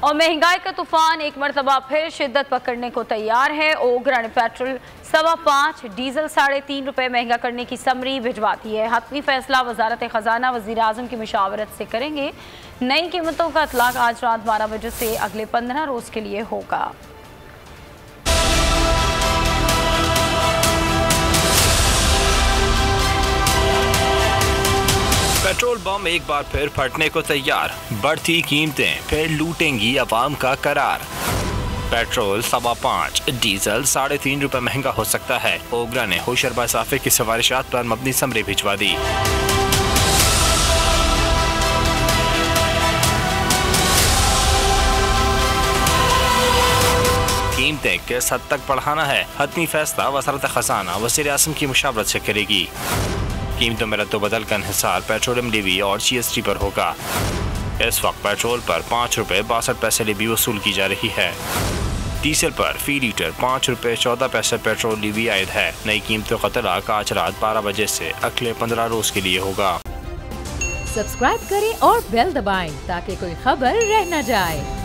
और महंगाई का तूफान एक मरतबा फिर शिद्दत पकड़ने को तैयार है। ओगरा ने पेट्रोल 5.25, डीजल 3.5 रुपए महंगा करने की समरी भिजवा दी है। हतमी फैसला वजारत खजाना वजीर आजम की मुशावरत से करेंगे। नई कीमतों का इतलाक आज रात 12 बजे से अगले 15 रोज के लिए होगा। पेट्रोल बम एक बार फिर फटने को तैयार। बढ़ती कीमतें फिर लूटेंगी अवाम का करार। पेट्रोल 5.25, डीजल 3.5 रुपए महंगा हो सकता है। ओगरा ने होशरबा साफे की सिफारिशात पर मबनी समरी भिजवा दी। कीमतें किस हद तक बढ़ाना है, हतमी फैसला वजारत खजाना वज़ीर आज़म की मुशावरत से करेगी। कीमतों में रद्दोबदल का इंहिसार पेट्रोलियम लीवी और GST पर होगा। इस वक्त पेट्रोल पर 5 रुपए 62 पैसे लीवी वसूल की जा रही है। डीजल पर फी लीटर 5 रुपए 14 पैसे पेट्रोल लीवी आयद है। नई कीमतों का इतलाक आज रात 12 बजे से अगले 15 रोज के लिए होगा। सब्सक्राइब करें और बेल दबाएं ताकि कोई खबर रह न जाए।